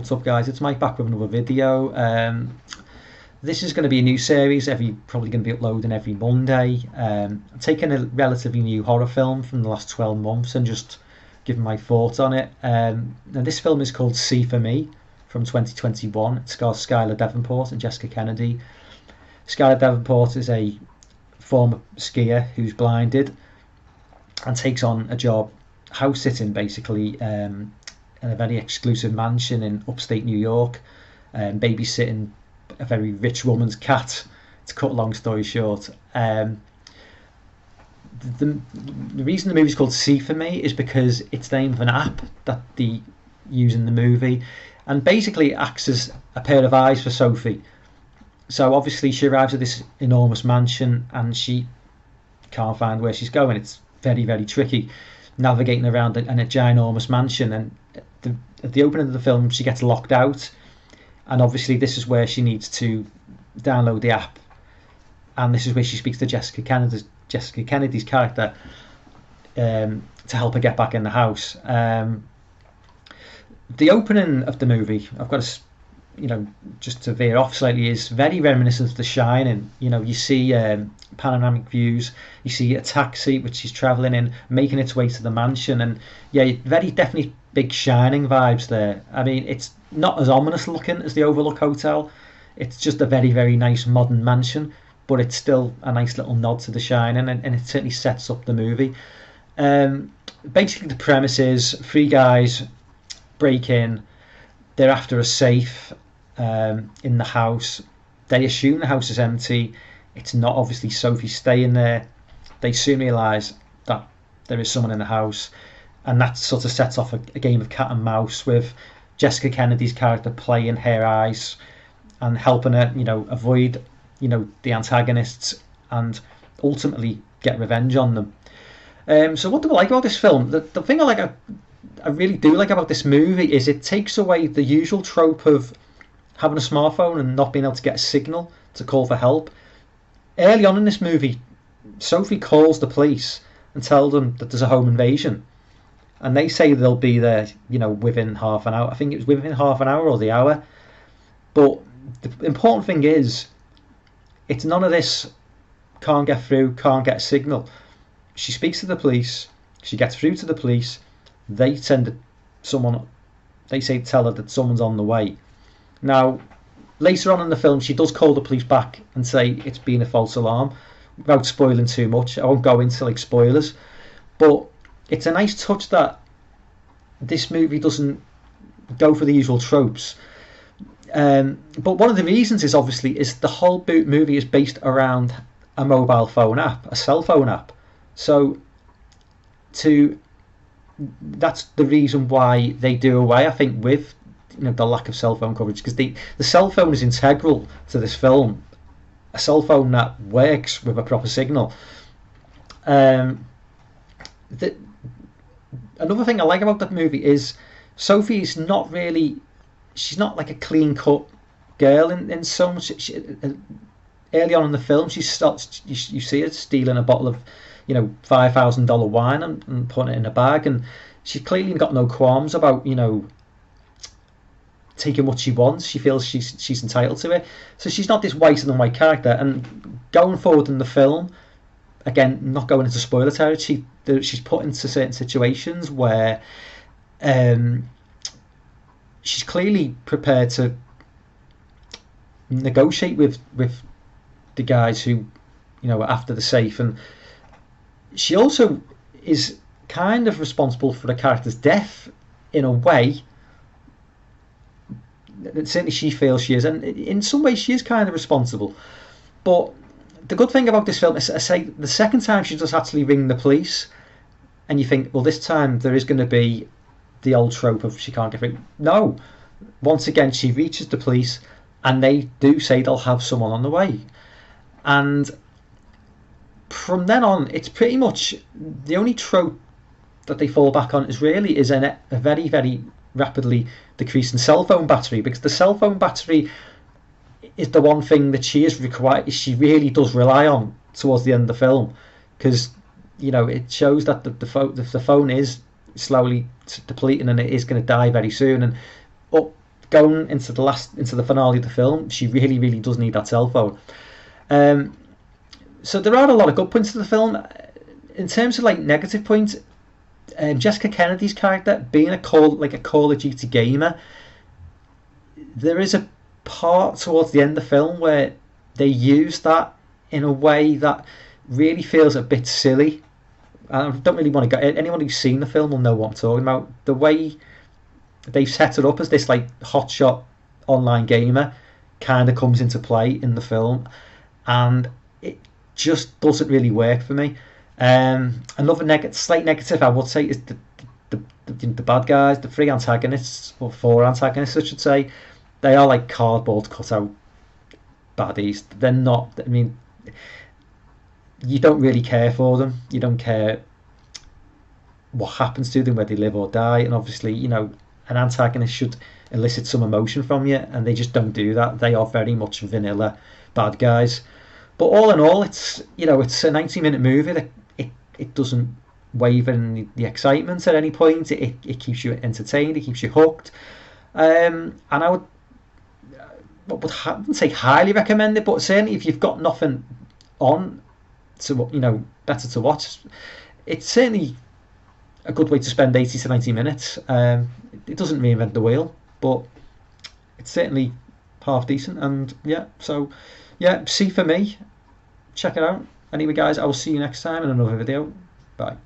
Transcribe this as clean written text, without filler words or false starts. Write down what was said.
What's up, guys? It's Mike back with another video. This is going to be a new series, probably going to be uploading every Monday. I'm taking a relatively new horror film from the last 12 months and just giving my thoughts on it. Now this film is called See For Me from 2021. It stars Skylar Davenport and Jessica Kennedy. Skylar Davenport is a former skier who's blinded and takes on a job house sitting, basically, in a very exclusive mansion in upstate New York, babysitting a very rich woman's cat, to cut a long story short. The reason the movie's called See For Me is because it's the name of an app that they use in the movie, and basically it acts as a pair of eyes for Sophie. So obviously she arrives at this enormous mansion and she can't find where she's going. It's very, very tricky navigating around in a ginormous mansion, and at the opening of the film she gets locked out, and obviously this is where she needs to download the app, and this is where she speaks to Jessica Kennedy's character, to help her get back in the house. The opening of the movie, I've got to, just to veer off slightly, is very reminiscent of The Shining. You see panoramic views, you see a taxi which she's travelling in making its way to the mansion, and very definitely big Shining vibes there. I mean, it's not as ominous looking as the Overlook Hotel, it's just a very, very nice modern mansion, but it's still a nice little nod to The Shining, and it certainly sets up the movie. Basically the premise is three guys break in, they're after a safe in the house. They assume the house is empty. It's not. Obviously Sophie's staying there. They soon realise that there is someone in the house, and that sort of sets off a game of cat and mouse, with Jessica Kennedy's character playing her eyes and helping her avoid the antagonists and ultimately get revenge on them. So what do I like about this film? The thing I really do like about this movie is it takes away the usual trope of having a smartphone and not being able to get a signal to call for help. Early on in this movie, Sophie calls the police and tells them that there's a home invasion, and they say they'll be there within half an hour. I think it was within half an hour or the hour. But the important thing is, it's none of this can't get through, can't get a signal. She speaks to the police, she gets through to the police, they tell her that someone's on the way. Now, later on in the film, she does call the police back and say it's been a false alarm. Without spoiling too much, I won't go into spoilers, but it's a nice touch that this movie doesn't go for the usual tropes. But one of the reasons is the whole movie is based around a mobile phone app, a cell phone app. So that's the reason why they do away, I think, with the lack of cell phone coverage, because the cell phone is integral to this film, a cell phone that works with a proper signal. Another thing I like about that movie is Sophie's not she's not like a clean cut girl in so much. Early on in the film, you see her stealing a bottle of $5,000 wine and putting it in a bag, and she's clearly got no qualms about taking what she wants. She feels she's entitled to it, so she's not this whiter than white character. And going forward in the film, again, not going into spoiler territory, she's put into certain situations where she's clearly prepared to negotiate with the guys who are after the safe, and she also is kind of responsible for the character's death in a way. Certainly she feels she is, and in some ways she is kind of responsible. But the good thing about this film is, I say, the second time she does actually ring the police, and you think, well, this time there is going to be the old trope of she can't get through. No, once again she reaches the police, and they do say they'll have someone on the way, and from then on it's pretty much the only trope that they fall back on is a very, very rapidly decreasing cell phone battery, because the cell phone battery is the one thing that she really does rely on towards the end of the film, because it shows that the phone is slowly depleting and it is going to die very soon. And up going into the finale of the film, she really, really does need that cell phone. Um, so there are a lot of good points to the film. In terms of like negative points, Jessica Kennedy's character being a Call of Duty gamer, there is a part towards the end of the film where they use that in a way that really feels a bit silly. I don't really want to go. Anyone who's seen the film will know what I'm talking about. The way they've set it up as this like hotshot online gamer kind of comes into play in the film, and it just doesn't really work for me. Another slight negative I would say is the bad guys, the three antagonists, or four antagonists I should say. They are like cardboard cutout baddies. They're not. I mean, you don't really care for them. You don't care what happens to them, whether they live or die. And obviously, an antagonist should elicit some emotion from you, and they just don't do that. They are very much vanilla bad guys. But all in all, it's it's a 90-minute movie that it doesn't waver in the excitement at any point. It keeps you entertained. It keeps you hooked. And I wouldn't say highly recommend it, but certainly if you've got nothing on to better to watch, it's certainly a good way to spend 80 to 90 minutes. It doesn't reinvent the wheel, but it's certainly half decent. And C for me. Check it out. Anyway, guys, I will see you next time in another video. Bye.